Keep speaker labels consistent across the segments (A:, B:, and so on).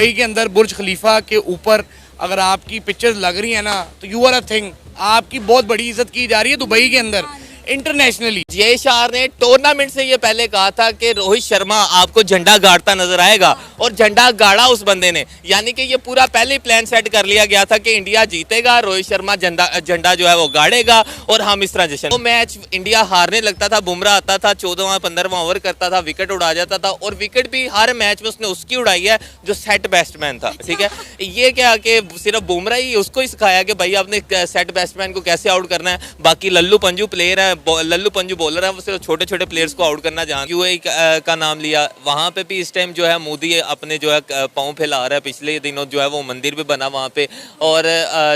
A: Dubai के अंदर बुर्ज खलीफा के ऊपर अगर आपकी पिक्चर्स लग रही है ना तो यू आर अ थिंग, आपकी बहुत बड़ी इज्जत की जा रही है दुबई के अंदर इंटरनेशनली।
B: जय शाह ने टूर्नामेंट से ये पहले कहा था कि रोहित शर्मा आपको झंडा गाड़ता नजर आएगा और झंडा गाड़ा उस बंदे ने, यानी कि ये पूरा पहले ही प्लान सेट कर लिया गया था कि इंडिया जीतेगा, रोहित शर्मा झंडा जो है वो गाड़ेगा और हम इस तरह जश्न। वो मैच इंडिया हारने लगता था, बुमराह आता था 14वां 15वां ओवर करता था, विकेट उड़ा जाता था और विकेट भी हर मैच में उसने उसकी उड़ाई है जो सेट बैट्समैन था। ठीक है, ये क्या कि सिर्फ बुमराह ही उसको ही सिखाया कि भाई आपने सेट बैट्समैन को कैसे आउट करना है, बाकी लल्लू पंजू प्लेयर है, लल्लू पंजू बॉलर है, वो सिर्फ छोटे छोटे प्लेयर्स को आउट करना जान। यूएई का नाम लिया, वहाँ पे भी इस टाइम जो है मोदी अपने जो है पाँव फैला रहा है। पिछले दिनों जो है वो मंदिर भी बना वहाँ पे और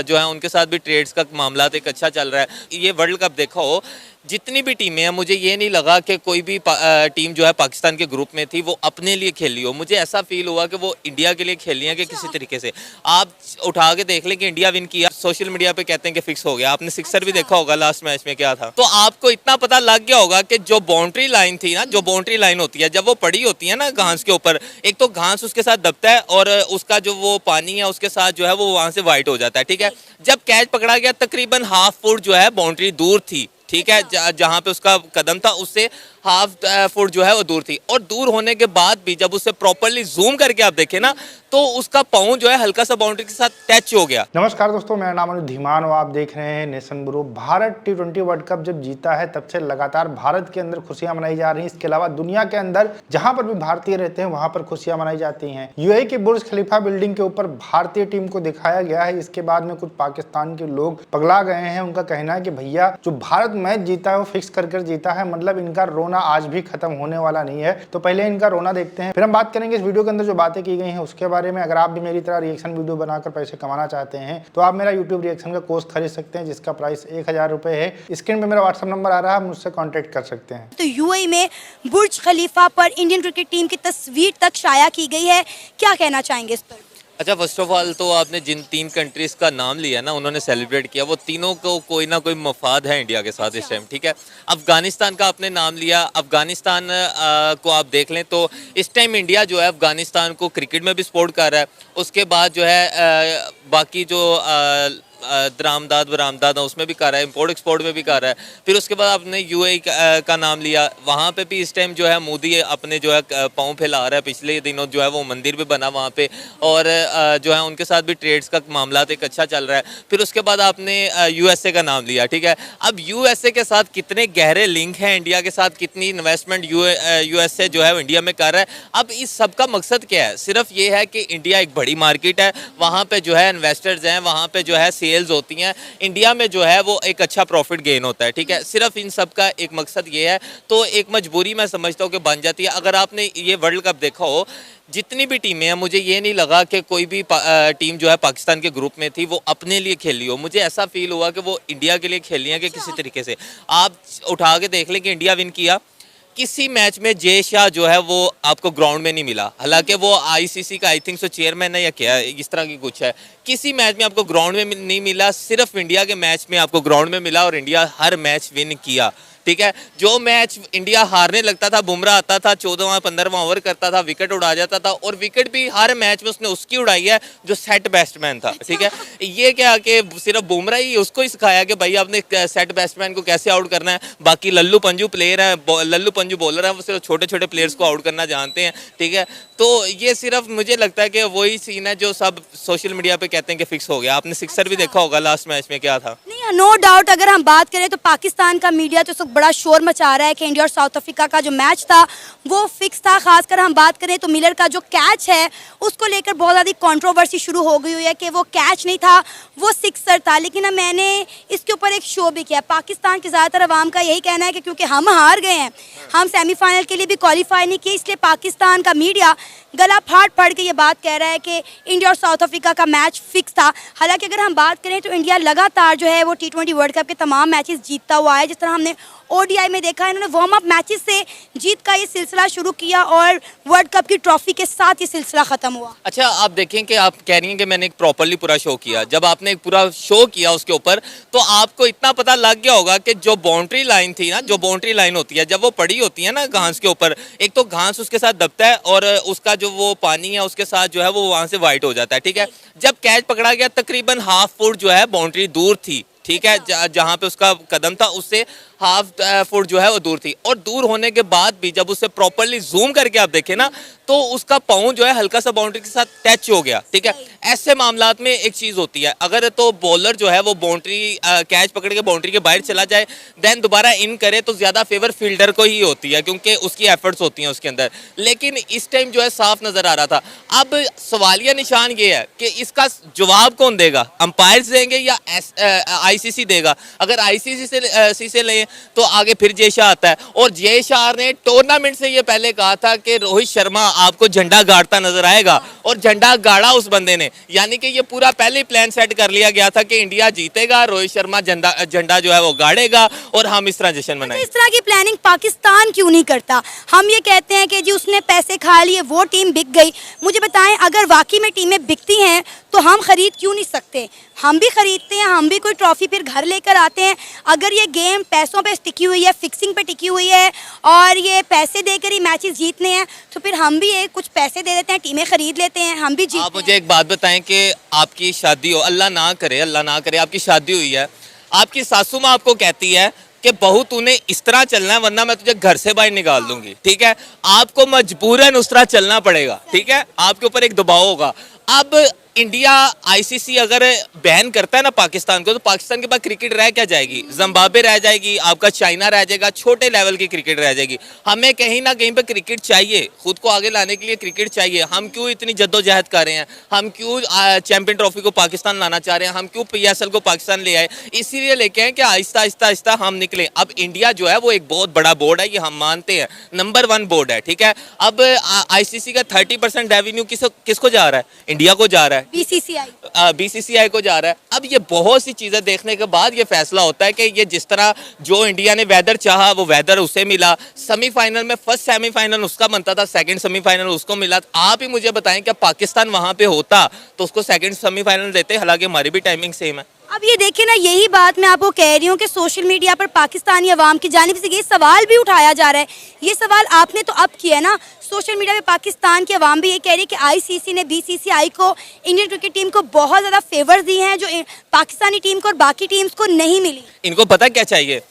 B: जो है उनके साथ भी ट्रेड्स का मामला एक अच्छा चल रहा है। ये वर्ल्ड कप देखा हो, जितनी भी टीमें हैं, मुझे ये नहीं लगा कि कोई भी टीम जो है पाकिस्तान के ग्रुप में थी वो अपने लिए खेली हो। मुझे ऐसा फील हुआ कि वो इंडिया के लिए खेली है कि किसी तरीके से आप उठा के देख लें कि इंडिया विन किया, सोशल मीडिया पे कहते हैं कि फिक्स हो गया। आपने सिक्सर भी देखा होगा लास्ट मैच में क्या था, तो आपको इतना पता लग गया होगा कि जो बाउंड्री लाइन थी ना, जो बाउंड्री लाइन होती है जब वो पड़ी होती है ना घास के ऊपर, एक तो घास उसके साथ दबता है और उसका जो वो पानी है उसके साथ जो है वो वहां से वाइट हो जाता है। ठीक है, जब कैच पकड़ा गया तकरीबन हाफ फुट जो है बाउंड्री दूर थी। ठीक है, जहां पे उसका कदम था उससे हाफ फुट जो है वो दूर थी और दूर होने के बाद भी जब उसे प्रॉपर्ली जूम करके आप देखें ना तो उसका पाँव जो है हल्का सा बाउंड्री के साथ टच हो गया।
C: नमस्कार दोस्तों, मेरा नाम अनुज धीमान और आप देख रहे हैं nation bro. Bharat T20 world cup जब जीता है तब से लगातार भारत के अंदर खुशियां मनाई जा रही हैं। इसके अलावा दुनिया के अंदर जहां पर भी भारतीय रहते हैं वहां पर खुशियां मनाई जाती हैं। यूएई के बुर्ज खलीफा बिल्डिंग के ऊपर भारतीय टीम को दिखाया गया है। इसके बाद में कुछ पाकिस्तान के लोग पगला गए हैं। उनका कहना है कि भैया जो भारत मैच जीता है वो फिक्स कर जीता है, मतलब इनका रोना आज भी खत्म होने वाला नहीं है। तो पहले इनका रोना देखते हैं, फिर हम बात करेंगे इस वीडियो के अंदर जो बातें की गई हैं उसके बारे में। अगर आप भी मेरी तरह रिएक्शन वीडियो बनाकर पैसे कमाना चाहते हैं तो आप मेरा यूट्यूब रिएक्शन का कोर्स खरीद सकते हैं जिसका प्राइस 1000 रुपए है। स्क्रीन पे मेरा व्हाट्सएप नंबर आ रहा है, आप मुझसे कॉन्टेक्ट कर सकते हैं।
D: तो यूएई में बुर्ज खलीफा पर इंडियन क्रिकेट टीम की तस्वीर तक शाया की गई है, क्या कहना चाहेंगे इस पर?
B: अच्छा, फर्स्ट ऑफ ऑल तो आपने जिन 3 कंट्रीज का नाम लिया ना, उन्होंने सेलिब्रेट किया, वो तीनों को कोई ना कोई मफाद है इंडिया के साथ इस टाइम। ठीक है, अफगानिस्तान का आपने नाम लिया, अफगानिस्तान को आप देख लें तो इस टाइम इंडिया जो है अफगानिस्तान को क्रिकेट में भी सपोर्ट कर रहा है। उसके बाद जो है बाकी जो बरामदाद उसमें भी कर रहा है, इंपोर्ट एक्सपोर्ट में भी कर रहा है। फिर उसके बाद आपने यूएई का नाम लिया, वहाँ पे भी इस टाइम जो है मोदी अपने जो है पाँव फैला रहा है। पिछले दिनों जो है वो मंदिर भी बना वहाँ पे और जो है उनके साथ भी ट्रेड्स का मामला एक अच्छा चल रहा है। फिर उसके बाद आपने यूएसए का नाम लिया। ठीक है, अब यूएसए के साथ कितने गहरे लिंक हैं इंडिया के साथ, कितनी इन्वेस्टमेंट यूएसए जो है इंडिया में कर रहा है। अब इस सब का मकसद क्या है? सिर्फ ये है कि इंडिया एक बड़ी मार्केट है, वहाँ पे जो है इन्वेस्टर्स हैं, वहाँ पे जो है सेल्स होती हैं, इंडिया में जो है वो एक अच्छा प्रॉफिट गेन होता है। ठीक है, सिर्फ इन सब का एक मकसद ये है, तो एक मजबूरी मैं समझता हूँ कि बन जाती है। अगर आपने ये वर्ल्ड कप देखा हो, जितनी भी टीमें हैं, मुझे ये नहीं लगा कि कोई भी टीम जो है पाकिस्तान के ग्रुप में थी वो अपने लिए खेली हो। मुझे ऐसा फील हुआ कि वो इंडिया के लिए खेली है कि किसी तरीके से आप उठा के देख लें कि इंडिया विन किया। किसी मैच में जय शाह जो है वो आपको ग्राउंड में नहीं मिला, हालांकि वो आईसीसी का आई थिंक सो चेयरमैन है या क्या इस तरह की कुछ है। किसी मैच में आपको ग्राउंड में नहीं मिला, सिर्फ इंडिया के मैच में आपको ग्राउंड में मिला और इंडिया हर मैच विन किया। ठीक है, जो मैच इंडिया हारने लगता था, बुमराह आता था 14वां 15वां ओवर करता था, विकेट उड़ा जाता था और विकेट भी हर मैच में उसने उसकी उड़ाई है जो सेट बैट्समैन था। ठीक है, ये क्या कि सिर्फ बुमराह ही उसको ही सिखाया कि भाई आपने सेट बैट्समैन को कैसे आउट करना है, बाकी लल्लू पंजू प्लेयर है, लल्लू पंजू बॉलर है, वो सिर्फ छोटे छोटे प्लेयर्स को आउट करना जानते हैं। ठीक है, तो ये सिर्फ मुझे लगता है कि वही सीन है जो सब सोशल मीडिया पे कहते हैं कि फिक्स हो गया। आपने सिक्सर भी देखा होगा लास्ट मैच में क्या था।
D: नहीं, नो डाउट अगर हम बात करें तो पाकिस्तान का मीडिया तो बड़ा शोर मचा रहा है कि इंडिया और साउथ अफ्रीका का जो मैच था वो फिक्स था। खासकर हम बात करें तो मिलर का जो कैच है उसको लेकर बहुत ज़्यादा कंट्रोवर्सी शुरू हो गई हुई है कि वो कैच नहीं था, वो सिक्सर था। लेकिन मैंने इसके ऊपर एक शो भी किया। पाकिस्तान की ज़्यादातर आवाम का यही कहना है कि क्योंकि हम हार गए हैं, हम सेमीफाइनल के लिए भी क्वालिफाई नहीं किए, इसलिए पाकिस्तान का मीडिया गला फाड़ के ये बात कह रहा है कि इंडिया और साउथ अफ्रीका का मैच फिक्स था। हालांकि अगर हम बात करें तो इंडिया लगातार जो है वो T20 वर्ल्ड कप के तमाम मैचेस जीतता हुआ है। जिस तरह हमने ओडीआई में देखा, इन्होंने वार्म अप मैचेस से जीत का ये सिलसिला शुरू किया और वर्ल्ड कप की ट्रॉफी के साथ ये सिलसिला खत्म हुआ।
B: अच्छा, आप देखें कि आप कह रही हैं कि मैंने एक प्रॉपर्ली पूरा शो किया। जब आपने एक पूरा शो किया उसके ऊपर, तो आपको इतना पता लग गया होगा कि जो बाउंड्री लाइन थी ना, जो बाउंड्री लाइन होती है जब वो पड़ी होती है ना घास के ऊपर, एक तो घास उसके साथ दबता है और उसका जो वो पानी है उसके साथ जो है वो वहां से वाइट हो जाता है। ठीक है, जब कैच पकड़ा गया तकरीबन हाफ फुट जो है बाउंड्री दूर थी। ठीक है, जहां पे उसका कदम था उससे हाफ फुट जो है वो दूर थी, और दूर होने के बाद भी जब उसे प्रॉपर्ली जूम करके आप देखें ना, तो उसका पाँव जो है हल्का सा बाउंड्री के साथ टच हो गया। ठीक है, ऐसे मामलात में एक चीज होती है, अगर तो बॉलर जो है वो बाउंड्री कैच पकड़ के बाउंड्री के बाहर चला जाए, देन दोबारा इन करे तो ज्यादा फेवर फील्डर को ही होती है, क्योंकि उसकी एफर्ट्स होती हैं उसके अंदर। लेकिन इस टाइम जो है साफ नजर आ रहा था। अब सवालिया निशान ये है कि इसका जवाब कौन देगा, अंपायर्स देंगे या आईसीसी देगा। अगर आईसीसी से लें तो आगे फिर जय शाह आता है, और जय शाह ने टूर्नामेंट से ये पहले कहा था कि रोहित शर्मा आपको झंडा गाड़ता नजर आएगा, और झंडा गाड़ा उस बंदे ने। यानी कि ये पूरा पहले प्लान सेट कर लिया गया था कि इंडिया जीतेगा, रोहित शर्मा झंडा जो है वो गाड़ेगा और हम इस तरह जश्न मनाएंगे।
D: इस तरह की प्लानिंग पाकिस्तान क्यों नहीं करता? हम ये कहते हैं कि जी उसने पैसे खा लिए, वो टीम बिक गई। मुझे बताएं, अगर वाकई में टीमें बिकती हैं तो हम खरीद क्यों नहीं सकते? हम भी खरीदते हैं, हम भी कोई ट्रॉफी फिर घर लेकर आते हैं। अगर ये गेम पैसों पे टिकी हुई है, फिक्सिंग पे टिकी हुई है और ये पैसे देकर ही मैचेस जीतने हैं, तो फिर हम भी एक कुछ पैसे दे देते हैं, टीमें खरीद लेते हैं, हम भी जीतते हैं।
B: आप मुझे एक बात बताएं कि आपकी शादी हो, अल्लाह ना करे आपकी शादी हुई है, आपकी सासू माँ आपको कहती है कि बहू तूने इस तरह चलना है वरना मैं तुझे घर से बाहर निकाल दूंगी। ठीक है, आपको मजबूरन उस तरह चलना पड़ेगा। ठीक है, आपके ऊपर एक दबाव होगा। अब इंडिया आईसीसी अगर बैन करता है ना पाकिस्तान को, तो पाकिस्तान के पास क्रिकेट रह क्या जाएगी? जिम्बाब्वे रह जाएगी, आपका चाइना रह जाएगा, छोटे लेवल की क्रिकेट रह जाएगी। हमें कहीं ना कहीं पे क्रिकेट चाहिए, खुद को आगे लाने के लिए क्रिकेट चाहिए। हम क्यों इतनी जद्दोजहद कर रहे हैं? हम क्यों चैंपियन ट्रॉफी को पाकिस्तान लाना चाह रहे हैं? हम क्यों PSL को पाकिस्तान ले आए? इसीलिए लेके आए कि आहिस्ता आहिस्ता आहिस्ता हम निकले। अब इंडिया जो है वो एक बहुत बड़ा बोर्ड है, ये हम मानते हैं, नंबर 1 बोर्ड है। ठीक है, अब आईसीसी का 30% रेवेन्यू किसको जा रहा है? इंडिया को जा रहा है, बीसीसीआई को जा रहा है। अब ये बहुत सी चीजें देखने के बाद ये फैसला होता है कि ये जिस तरह जो इंडिया ने वेदर चाहा वो वेदर उसे मिला। सेमीफाइनल में फर्स्ट सेमीफाइनल उसका बनता था, सेकंड सेमीफाइनल उसको मिला। आप ही मुझे बताएं कि पाकिस्तान वहां पे होता तो उसको सेकंड सेमीफाइनल देते, हालांकि हमारी भी टाइमिंग सेम है।
D: अब ये देखिए ना, यही बात मैं आपको कह रही हूँ कि सोशल मीडिया पर पाकिस्तानी अवाम की जानिब से ये सवाल भी उठाया जा रहा है। ये सवाल आपने तो अब किया ना, सोशल मीडिया पे पाकिस्तान की अवाम भी ये कह रही है कि आईसीसी ने बीसीसीआई को, इंडियन क्रिकेट टीम को बहुत ज़्यादा फेवर दिए हैं जो पाकिस्तानी टीम को और बाकी टीम्स को नहीं मिली।
B: इनको पता क्या चाहिए?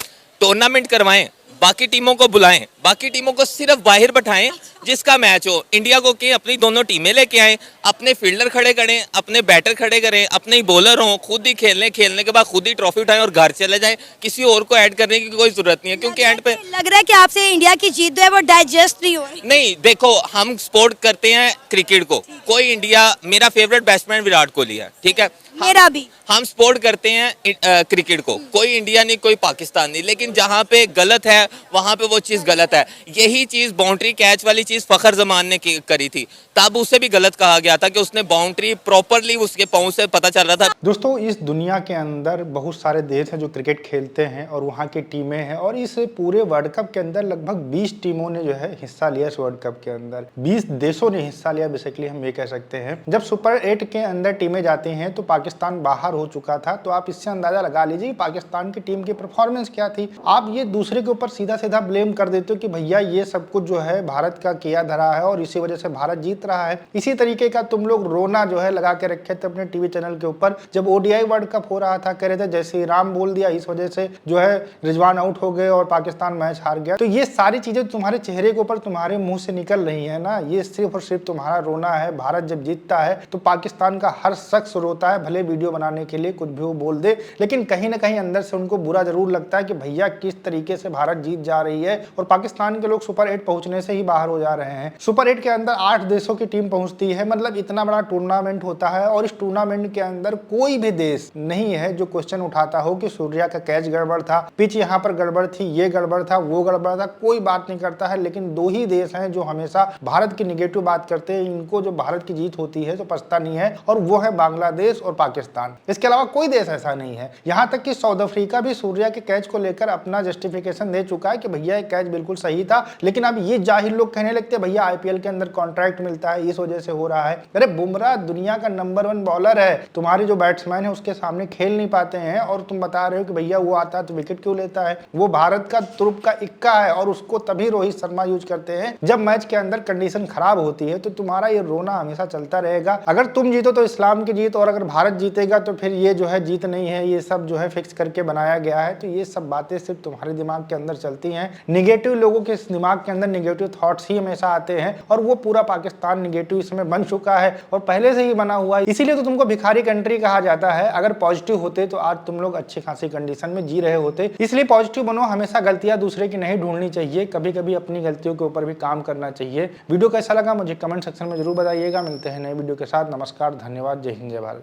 B: टूर्नामेंट करवाएं, बाकी टीमों को बुलाएं, बाकी टीमों को सिर्फ बाहर बैठाएं, जिसका मैच हो। इंडिया को कहें अपनी दोनों टीमें लेके आएं, अपने फील्डर खड़े करें, अपने बैटर खड़े करें, अपने ही बॉलर हों, खुद ही खेलने के बाद खुद ही ट्रॉफी उठाएं और घर चले जाएं। किसी और को ऐड करने की कोई जरूरत नहीं है, क्योंकि एंड पे
D: लग रहा है कि आपसे इंडिया की जीत जो है वो डाइजेस्ट नहीं हो रही।
B: नहीं, देखो हम सपोर्ट करते हैं क्रिकेट को। कोई इंडिया, मेरा फेवरेट बैट्समैन विराट कोहली है। ठीक है,
D: मेरा भी।
B: हम सपोर्ट करते हैं क्रिकेट को, कोई इंडिया नहीं कोई पाकिस्तान नहीं। लेकिन जहां पे गलत है वहां पे वो चीज गलत है। यही चीज बाउंड्री कैच वाली चीज फखर जमान ने करी थी, तब उसे भी गलत कहा गया था कि उसने बाउंड्री प्रॉपरली उसके पाँव से पता चल रहा था।
C: दोस्तों, इस दुनिया के अंदर बहुत सारे देश हैं जो क्रिकेट खेलते हैं और वहाँ की टीमें हैं, और इस पूरे वर्ल्ड कप के अंदर लगभग 20 टीमों ने जो है हिस्सा लिया। इस वर्ल्ड कप के अंदर 20 देशों ने हिस्सा लिया, बेसिकली हम ये कह सकते हैं। जब सुपर 8 के अंदर टीमें जाती हैं तो पाकिस्तान बाहर हो चुका था, तो आप इससे अंदाजा लगा लीजिए पाकिस्तान की टीम की परफॉर्मेंस क्या थी। आप ये दूसरे के ऊपर सीधा सीधा ब्लेम कर देते हो कि भैया ये सब कुछ जो है भारत का किया धरा है और इसी वजह से भारत जीत रहा है। इसी तरीके का तुम लोग रोना जो है लगा के रखे थे अपने टीवी चैनल के ऊपर जब ODI वर्ल्ड कप हो रहा था। कह रहे थे जय श्री राम बोल दिया, इस वजह से जो है रिजवान आउट हो गए और पाकिस्तान मैच हार गया। तो ये सारी चीजें तुम्हारे चेहरे के ऊपर तुम्हारे मुंह से निकल रही है ना, ये सिर्फ और सिर्फ तुम्हारा रोना है। भारत जब जीतता है तो पाकिस्तान का हर शख्स रोता है, भले वीडियो बनाने के लिए कुछ भी वो बोल दे, लेकिन कहीं ना कहीं अंदर से उनको बुरा जरूर लगता है कि भैया किस तरीके से भारत जीत जा रही है और पाकिस्तान पाकिस्तान के लोग सुपर 8 पहुंचने से ही बाहर हो जा रहे हैं। सुपर 8 के अंदर 8 देशों की टीम पहुंचती है, मतलब इतना बड़ा टूर्नामेंट होता है और इस टूर्नामेंट के अंदर कोई भी देश नहीं है जो क्वेश्चन उठाता हो कि सूर्या का कैच गड़बड़ था, पिच यहाँ पर गड़बड़ थी, ये गड़बड़ था, वो गड़बड़ था, कोई बात नहीं करता है। लेकिन दो ही देश हैं जो हमेशा भारत की निगेटिव बात करते हैं, इनको जो भारत की जीत होती है तो पछता नहीं है, और वो है बांग्लादेश और पाकिस्तान। इसके अलावा कोई देश ऐसा नहीं है। यहाँ तक कि साउथ अफ्रीका भी सूर्या के कैच को लेकर अपना जस्टिफिकेशन दे चुका है कि भैया ये कैच बिल्कुल सही था, लेकिन अब ये जाहिर लोग कहने लगते भैया आईपीएल के अंदर कॉन्ट्रैक्ट मिलता है, इस वजह से हो रहा है। अरे बुमराह दुनिया का नंबर 1 बॉलर है, तुम्हारे जो बैट्समैन है उसके सामने खेल नहीं पाते हैं, और तुम बता रहे हो कि भैया वो आता है तो विकेट क्यों लेता है। वो भारत का तुरुप का इक्का है, और उसको तभी रोहित शर्मा यूज करते हैं जब मैच के अंदर कंडीशन खराब होती है। तो तुम्हारा ये रोना हमेशा चलता रहेगा। अगर तुम जीतो तो इस्लाम की जीत, और अगर भारत जीतेगा तो फिर ये जो है जीत नहीं है, ये सब जो है फिक्स करके बनाया गया है। तो ये सब बातें सिर्फ तुम्हारे दिमाग के अंदर चलती हैं। निगेटिव लोगों के दिमाग के अंदर निगेटिव थॉट्स ही हमेशा आते हैं, और वो पूरा पाकिस्तान निगेटिव इसमें बन चुका है और पहले से ही बना हुआ है। इसीलिए तो तुमको भिखारी कंट्री कहा जाता है। अगर पॉजिटिव होते तो आज तुम लोग अच्छी खासी कंडीशन में जी रहे होते। इसलिए पॉजिटिव बनो, हमेशा गलतियां दूसरे की नहीं ढूंढनी चाहिए, कभी कभी अपनी गलतियों के ऊपर भी काम करना चाहिए। वीडियो कैसा लगा मुझे कमेंट सेक्शन में जरूर बताइएगा। मिलते हैं नए वीडियो के साथ। नमस्कार, धन्यवाद, जय हिंद, जय भारत।